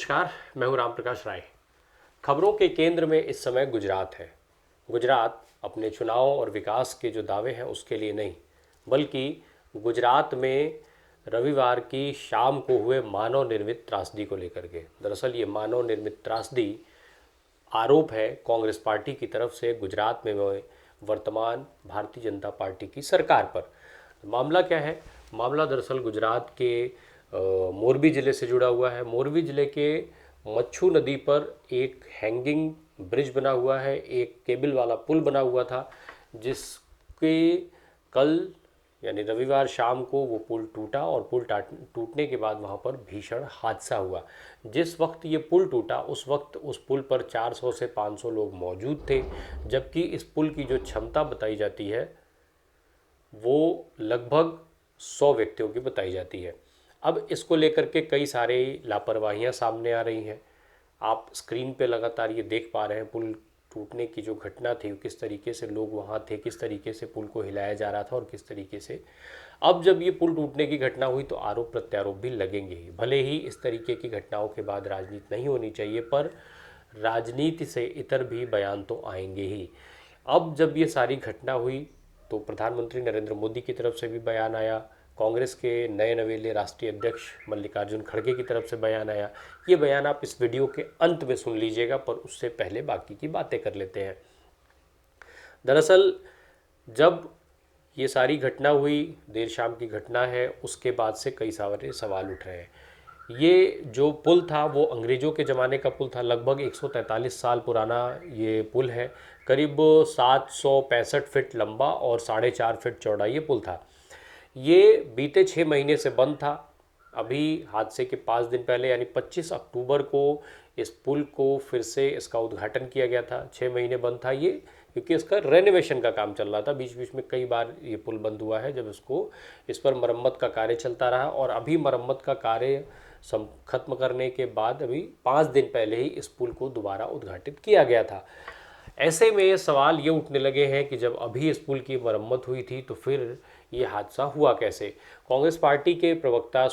नमस्कार। मैं हूं राम प्रकाश राय। खबरों के केंद्र में इस समय गुजरात है। गुजरात अपने चुनाव और विकास के जो दावे हैं उसके लिए नहीं, बल्कि गुजरात में रविवार की शाम को हुए मानव निर्मित त्रासदी को लेकर के। दरअसल ये मानव निर्मित त्रासदी आरोप है कांग्रेस पार्टी की तरफ से गुजरात में वर्तमान भारतीय जनता पार्टी की सरकार पर। मामला क्या है? मामला दरअसल गुजरात के मोरबी ज़िले से जुड़ा हुआ है। मोरबी ज़िले के मच्छू नदी पर एक हैंगिंग ब्रिज बना हुआ है, एक केबल वाला पुल बना हुआ था, जिसके कल यानी रविवार शाम को वो पुल टूटा और पुल टूटने के बाद वहाँ पर भीषण हादसा हुआ। जिस वक्त ये पुल टूटा उस वक्त उस पुल पर 400 से 500 लोग मौजूद थे, जबकि इस पुल की जो क्षमता बताई जाती है वो लगभग 100 व्यक्तियों की बताई जाती है। अब इसको लेकर के कई सारे लापरवाहियां सामने आ रही हैं। आप स्क्रीन पे लगातार ये देख पा रहे हैं पुल टूटने की जो घटना थी, किस तरीके से लोग वहाँ थे, किस तरीके से पुल को हिलाया जा रहा था और किस तरीके से। अब जब ये पुल टूटने की घटना हुई तो आरोप प्रत्यारोप भी लगेंगे ही। भले ही इस तरीके की घटनाओं के बाद राजनीति नहीं होनी चाहिए, पर राजनीति से इतर भी बयान तो आएंगे ही। अब जब ये सारी घटना हुई तो प्रधानमंत्री नरेंद्र मोदी की तरफ से भी बयान आया, कांग्रेस के नए नवेले राष्ट्रीय अध्यक्ष मल्लिकार्जुन खड़गे की तरफ से बयान आया। ये बयान आप इस वीडियो के अंत में सुन लीजिएगा, पर उससे पहले बाकी की बातें कर लेते हैं। दरअसल जब ये सारी घटना हुई, देर शाम की घटना है, उसके बाद से कई सारे सवाल उठ रहे हैं। ये जो पुल था वो अंग्रेज़ों के ज़माने का पुल था। लगभग 143 साल पुराना ये पुल है। करीब 765 फीट लंबा और 4.5 फीट चौड़ा ये पुल था। ये बीते 6 महीने से बंद था। अभी हादसे के 5 दिन पहले यानी 25 अक्टूबर को इस पुल को फिर से इसका उद्घाटन किया गया था। 6 महीने बंद था ये, क्योंकि इसका रेनोवेशन का काम चल रहा था। बीच बीच में कई बार ये पुल बंद हुआ है, जब इस पर मरम्मत का कार्य चलता रहा। और अभी मरम्मत का कार्य ख़त्म करने के बाद अभी 5 दिन पहले ही इस पुल को दोबारा उद्घाटित किया गया था। ऐसे में सवाल ये उठने लगे हैं कि जब अभी इस पुल की मरम्मत हुई थी तो फिर ये हादसा हुआ कैसे। कांग्रेस पार्टी के प्रवक्ता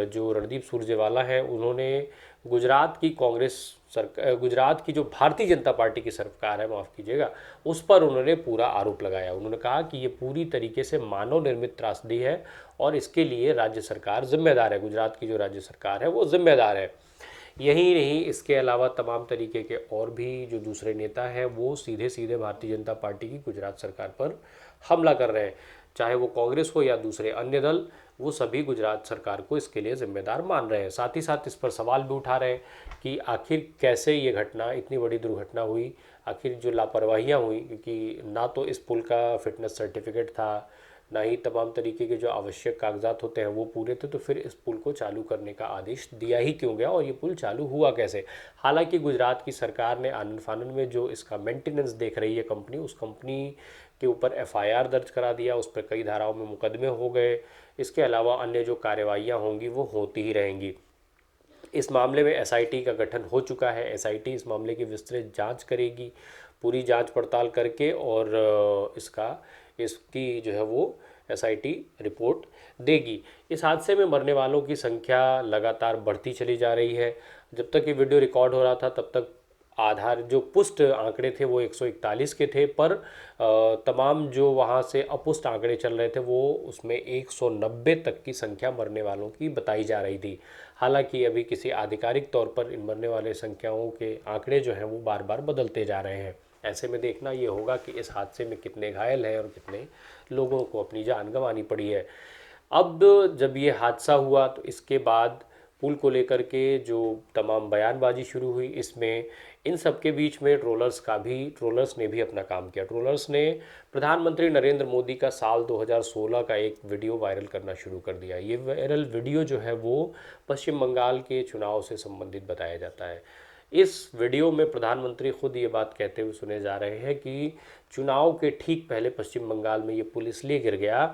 जो रणदीप सुरजेवाला हैं, उन्होंने गुजरात की जो भारतीय जनता पार्टी की सरकार है, माफ़ कीजिएगा, उस पर उन्होंने पूरा आरोप लगाया। उन्होंने कहा कि ये पूरी तरीके से मानव निर्मित त्रासदी है और इसके लिए राज्य सरकार जिम्मेदार है। गुजरात की जो राज्य सरकार है वो जिम्मेदार है। यही नहीं, इसके अलावा तमाम तरीके के और भी जो दूसरे नेता हैं वो सीधे सीधे भारतीय जनता पार्टी की गुजरात सरकार पर हमला कर रहे हैं। चाहे वो कांग्रेस हो या दूसरे अन्य दल, वो सभी गुजरात सरकार को इसके लिए जिम्मेदार मान रहे हैं। साथ ही साथ इस पर सवाल भी उठा रहे हैं कि आखिर कैसे ये घटना, इतनी बड़ी दुर्घटना हुई, आखिर जो लापरवाहियाँ हुई, क्योंकि ना तो इस पुल का फिटनेस सर्टिफिकेट था, ना ही तमाम तरीके के जो आवश्यक कागजात होते हैं वो पूरे थे, तो फिर इस पुल को चालू करने का आदेश दिया ही क्यों गया और ये पुल चालू हुआ कैसे। हालांकि गुजरात की सरकार ने आनन फानन में जो इसका मेंटेनेंस देख रही है कंपनी, उस कंपनी के ऊपर एफआईआर दर्ज करा दिया, उस पर कई धाराओं में मुकदमे हो गए। इसके अलावा अन्य जो कार्रवाइयाँ होंगी वो होती ही रहेंगी। इस मामले में एसआईटी का गठन हो चुका है। एसआईटी इस मामले की विस्तृत जांच करेगी, पूरी जांच पड़ताल करके, और इसकी जो है वो एसआईटी रिपोर्ट देगी। इस हादसे में मरने वालों की संख्या लगातार बढ़ती चली जा रही है। जब तक ये वीडियो रिकॉर्ड हो रहा था तब तक आधार जो पुष्ट आंकड़े थे वो 141 के थे, पर तमाम जो वहाँ से अपुष्ट आंकड़े चल रहे थे वो उसमें 190 तक की संख्या मरने वालों की बताई जा रही थी। हालांकि अभी किसी आधिकारिक तौर पर इन मरने वाले संख्याओं के आंकड़े जो हैं वो बार बार बदलते जा रहे हैं। ऐसे में देखना ये होगा कि इस हादसे में कितने घायल हैं और कितने लोगों को अपनी जान गंवानी पड़ी है। अब जब ये हादसा हुआ तो इसके बाद पुल को लेकर के जो तमाम बयानबाजी शुरू हुई, इसमें इन सब के बीच में ट्रोलर्स ने भी अपना काम किया। ट्रोलर्स ने प्रधानमंत्री नरेंद्र मोदी का साल 2016 का एक वीडियो वायरल करना शुरू कर दिया। ये वायरल वीडियो जो है वो पश्चिम बंगाल के चुनाव से संबंधित बताया जाता है। इस वीडियो में प्रधानमंत्री खुद ये बात कहते हुए सुने जा रहे हैं कि चुनाव के ठीक पहले पश्चिम बंगाल में ये पुल इसलिए गिर गया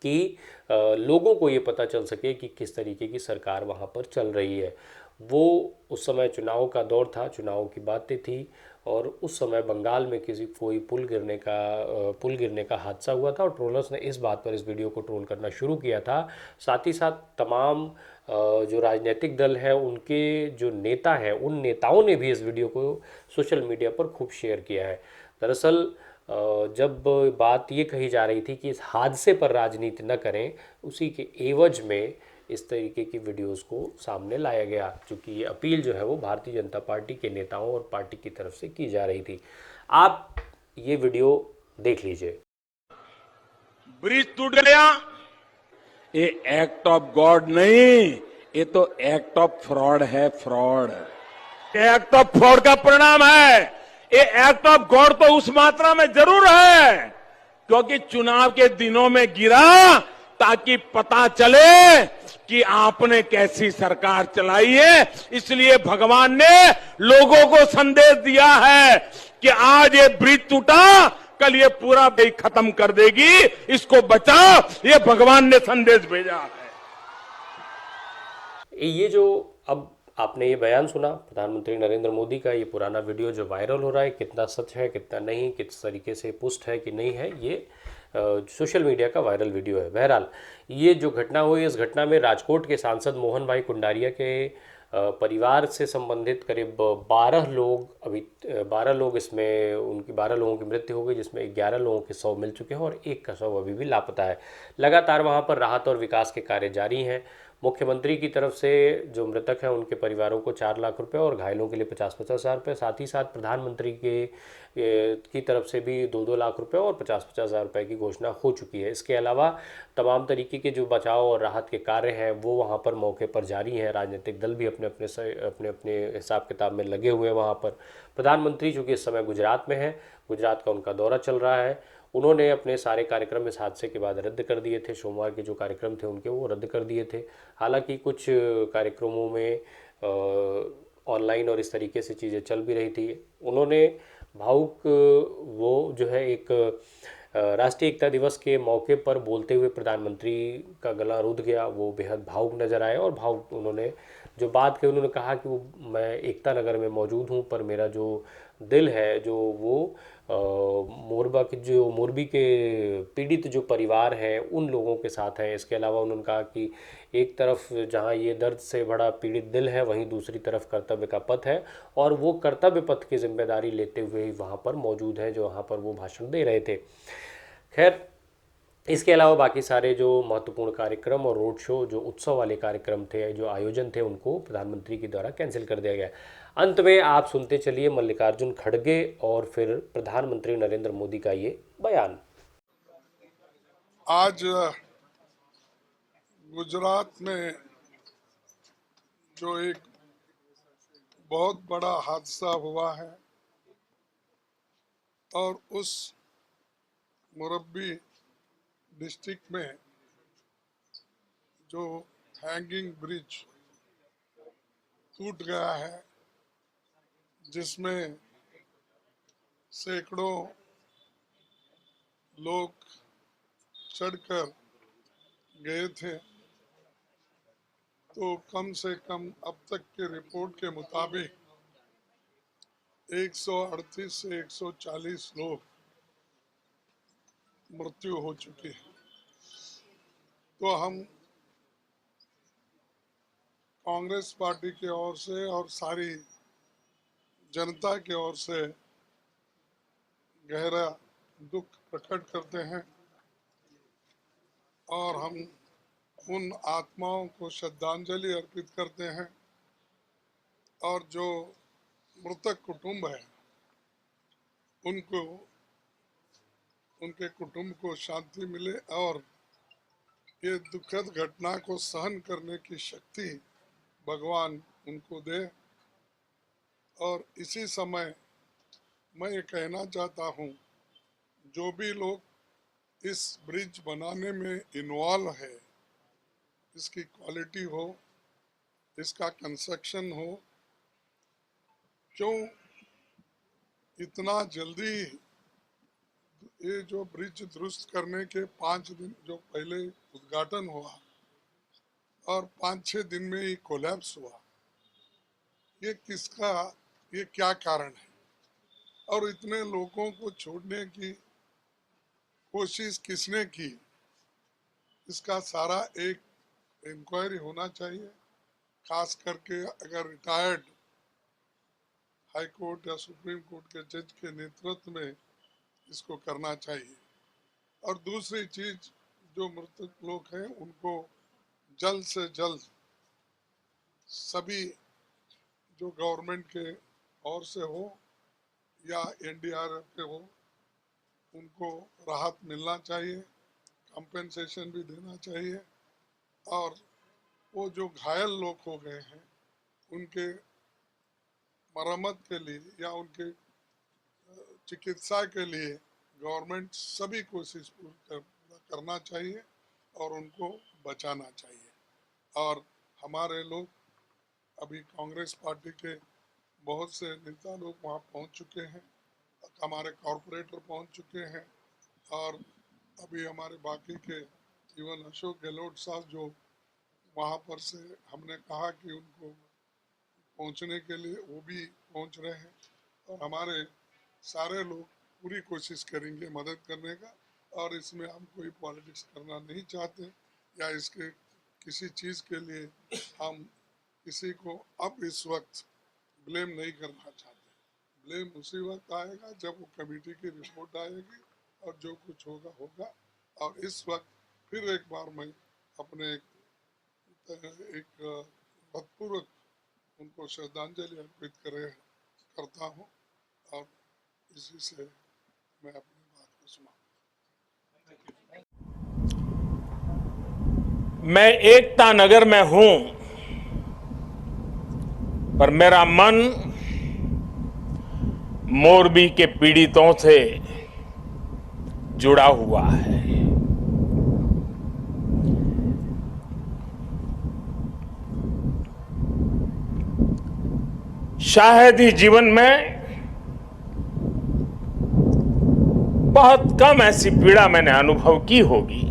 कि लोगों को ये पता चल सके कि किस तरीके की सरकार वहाँ पर चल रही है। वो उस समय चुनाव का दौर था, चुनाव की बातें थी, और उस समय बंगाल में किसी कोई पुल गिरने का हादसा हुआ था और ट्रोलर्स ने इस बात पर इस वीडियो को ट्रोल करना शुरू किया था। साथ ही साथ तमाम जो राजनीतिक दल है उनके जो नेता हैं उन नेताओं ने भी इस वीडियो को सोशल मीडिया पर खूब शेयर किया है। दरअसल जब बात ये कही जा रही थी कि इस हादसे पर राजनीति न करें, उसी के एवज में इस तरीके की वीडियोस को सामने लाया गया, क्योंकि ये अपील जो है वो भारतीय जनता पार्टी के नेताओं और पार्टी की तरफ से की जा रही थी। आप ये वीडियो देख लीजिए। ब्रिज टूट गया, ये एक्ट ऑफ गॉड नहीं, ये तो एक्ट ऑफ फ्रॉड है, फ्रॉड। एक्ट ऑफ फ्रॉड का परिणाम है। ये एक्ट ऑफ गॉड तो उस मात्रा में जरूर है क्योंकि चुनाव के दिनों में गिरा ताकि पता चले कि आपने कैसी सरकार चलाई है। इसलिए भगवान ने लोगों को संदेश दिया है कि आज ये ब्रिज टूटा, कल ये पूरा ब्रिज खत्म कर देगी, इसको बचाओ। ये भगवान ने संदेश भेजा है। ये जो अब आपने ये बयान सुना प्रधानमंत्री नरेंद्र मोदी का, ये पुराना वीडियो जो वायरल हो रहा है, कितना सच है कितना नहीं, किस तरीके से पुष्ट है कि नहीं है, ये सोशल मीडिया का वायरल वीडियो है। बहरहाल ये जो घटना हुई, इस घटना में राजकोट के सांसद मोहन भाई कुंडारिया के परिवार से संबंधित करीब 12 लोग, अभी 12 लोग इसमें, उनकी 12 लोगों की मृत्यु हो गई, जिसमें 11 लोगों के शव मिल चुके हैं और एक का शव अभी भी लापता है। लगातार वहाँ पर राहत और विकास के कार्य जारी हैं। मुख्यमंत्री की तरफ से जो मृतक हैं उनके परिवारों को 4 लाख रुपए और घायलों के लिए 50-50 हज़ार रुपये, साथ ही साथ प्रधानमंत्री की तरफ से भी 2-2 लाख रुपए और 50-50 हज़ार रुपये की घोषणा हो चुकी है। इसके अलावा तमाम तरीके के जो बचाव और राहत के कार्य हैं वो वहाँ पर मौके पर जारी हैं। राजनीतिक दल भी अपने अपने हिसाब किताब में लगे हुए हैं वहाँ पर। प्रधानमंत्री चूँकि इस समय गुजरात में है, गुजरात का उनका दौरा चल रहा है, उन्होंने अपने सारे कार्यक्रम इस हादसे के बाद रद्द कर दिए थे। सोमवार के जो कार्यक्रम थे उनके वो रद्द कर दिए थे। हालांकि कुछ कार्यक्रमों में ऑनलाइन और इस तरीके से चीज़ें चल भी रही थी। उन्होंने भावुक, वो जो है एक राष्ट्रीय एकता दिवस के मौके पर बोलते हुए प्रधानमंत्री का गला रुध गया, वो बेहद भावुक नज़र आए और भावुक उन्होंने जो बात कही, उन्होंने कहा कि वो मैं एकता नगर में मौजूद हूँ पर मेरा जो दिल है, जो वो मोरबी के पीड़ित जो परिवार हैं उन लोगों के साथ हैं। इसके अलावा उन्होंने कहा कि एक तरफ जहां ये दर्द से बड़ा पीड़ित दिल है, वहीं दूसरी तरफ कर्तव्य का पथ है और वो कर्तव्य पथ की जिम्मेदारी लेते हुए ही वहाँ पर मौजूद हैं, जो वहाँ पर वो भाषण दे रहे थे। खैर, इसके अलावा बाकी सारे जो महत्वपूर्ण कार्यक्रम और रोड शो, जो उत्सव वाले कार्यक्रम थे, जो आयोजन थे, उनको प्रधानमंत्री के द्वारा कैंसिल कर दिया गया। अंत में आप सुनते चलिए मल्लिकार्जुन खड़गे और फिर प्रधानमंत्री नरेंद्र मोदी का ये बयान। आज गुजरात में जो एक बहुत बड़ा हादसा हुआ है और उस मोरबी डिस्ट्रिक्ट में जो हैंगिंग ब्रिज टूट गया है, जिसमें सैकड़ों लोग चढ़कर गए थे, तो कम से कम अब तक के रिपोर्ट के मुताबिक 138 से 140 लोग मृत्यु हो चुकी है। तो हम कांग्रेस पार्टी की ओर से और सारी जनता की ओर से गहरा दुख प्रकट करते हैं और हम उन आत्माओं को श्रद्धांजलि अर्पित करते हैं और जो मृतक कुटुंब है उनको, उनके कुटुंब को शांति मिले और ये दुखद घटना को सहन करने की शक्ति भगवान उनको दे। और इसी समय मैं ये कहना चाहता हूँ, जो भी लोग इस ब्रिज बनाने में इन्वॉल्व है, इसकी क्वालिटी हो, इसका कंस्ट्रक्शन हो, क्यों इतना जल्दी ये जो ब्रिज दुरुस्त करने के 5 दिन जो पहले उद्घाटन हुआ और 5-6 दिन में ही कोलैप्स हुआ, ये किसका, ये क्या कारण है? और इतने लोगों को छोड़ने की कोशिश किसने की, इसका सारा एक इंक्वायरी होना चाहिए। खास करके अगर रिटायर्ड हाई कोर्ट या सुप्रीम कोर्ट के जज के नेतृत्व में इसको करना चाहिए। और दूसरी चीज, जो मृतक लोग हैं उनको जल्द से जल्द सभी जो गवर्नमेंट के ओर से हो या एनडीआरएफ के हो, उनको राहत मिलना चाहिए, कंपेंसेशन भी देना चाहिए। और वो जो घायल लोग हो गए हैं उनके मरम्मत के लिए या उनके चिकित्सा के लिए गवर्नमेंट सभी कोशिश करना चाहिए और उनको बचाना चाहिए। और हमारे लोग अभी कांग्रेस पार्टी के बहुत से नेता लोग वहाँ पहुँच चुके हैं, हमारे कॉरपोरेटर पहुँच चुके हैं, और अभी हमारे बाकी के इवन अशोक गहलोत साहब जो वहाँ पर से हमने कहा कि उनको पहुँचने के लिए वो भी पहुँच रहे हैं। और हमारे सारे लोग पूरी कोशिश करेंगे मदद करने का। और इसमें हम कोई पॉलिटिक्स करना नहीं चाहते या इसके किसी चीज़ के लिए हम किसी को अब इस वक्त ब्लेम नहीं करना चाहते। ब्लेम उसी वक्त आएगा जब वो कमेटी की रिपोर्ट आएगी और जो कुछ होगा होगा। और इस वक्त फिर एक बार मैं अपने एक भक्तपूर्वक उनको श्रद्धांजलि अर्पित करता हूँ और इसी से मैं अपनी बात को समाप्त। मैं एकता नगर में हूं, पर मेरा मन मोरबी के पीड़ितों से जुड़ा हुआ है। शायद ही जीवन में बहुत कम ऐसी पीड़ा मैंने अनुभव की होगी।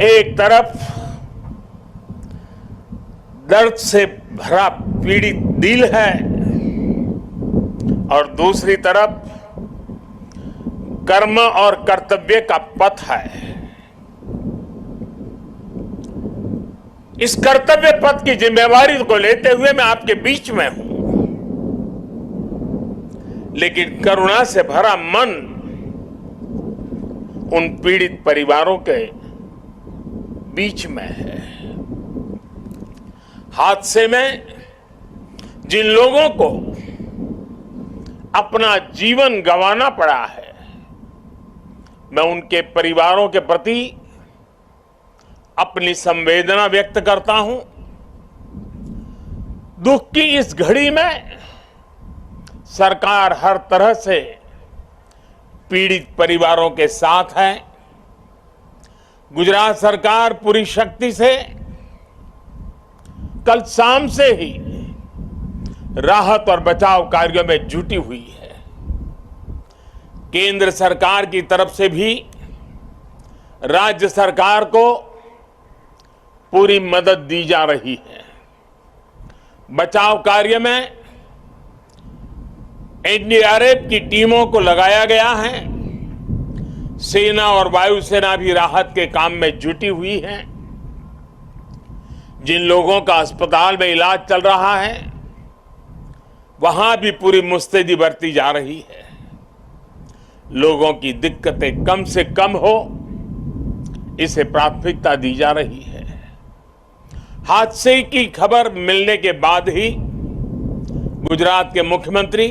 एक तरफ दर्द से भरा पीड़ित दिल है और दूसरी तरफ कर्म और कर्तव्य का पथ है। इस कर्तव्य पथ की जिम्मेवारी को लेते हुए मैं आपके बीच में हूं, लेकिन करुणा से भरा मन उन पीड़ित परिवारों के बीच में है। हादसे में जिन लोगों को अपना जीवन गंवाना पड़ा है, मैं उनके परिवारों के प्रति अपनी संवेदना व्यक्त करता हूं। दुख की इस घड़ी में सरकार हर तरह से पीड़ित परिवारों के साथ है। गुजरात सरकार पूरी शक्ति से कल शाम से ही राहत और बचाव कार्यों में जुटी हुई है। केंद्र सरकार की तरफ से भी राज्य सरकार को पूरी मदद दी जा रही है। बचाव कार्य में एनडीआरएफ की टीमों को लगाया गया है। सेना और वायुसेना भी राहत के काम में जुटी हुई है। जिन लोगों का अस्पताल में इलाज चल रहा है, वहां भी पूरी मुस्तैदी बरती जा रही है। लोगों की दिक्कतें कम से कम हो, इसे प्राथमिकता दी जा रही है। हादसे की खबर मिलने के बाद ही गुजरात के मुख्यमंत्री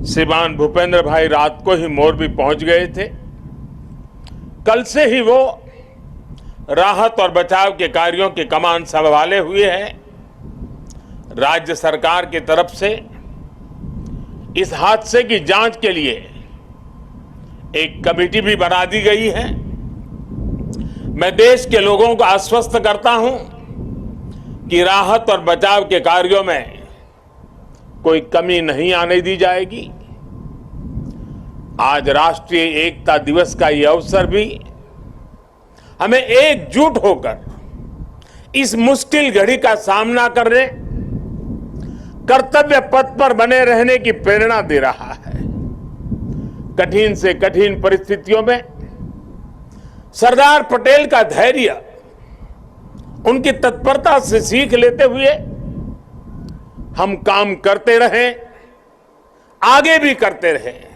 श्रीमान भूपेंद्र भाई रात को ही मोरबी पहुंच गए थे। कल से ही वो राहत और बचाव के कार्यों की कमान संभाले हुए हैं। राज्य सरकार की तरफ से इस हादसे की जांच के लिए एक कमेटी भी बना दी गई है। मैं देश के लोगों को आश्वस्त करता हूं कि राहत और बचाव के कार्यों में कोई कमी नहीं आने दी जाएगी। आज राष्ट्रीय एकता दिवस का यह अवसर भी हमें एकजुट होकर इस मुश्किल घड़ी का सामना करने कर्तव्य पथ पर बने रहने की प्रेरणा दे रहा है। कठिन से कठिन परिस्थितियों में सरदार पटेल का धैर्य, उनकी तत्परता से सीख लेते हुए हम काम करते रहें, आगे भी करते रहें।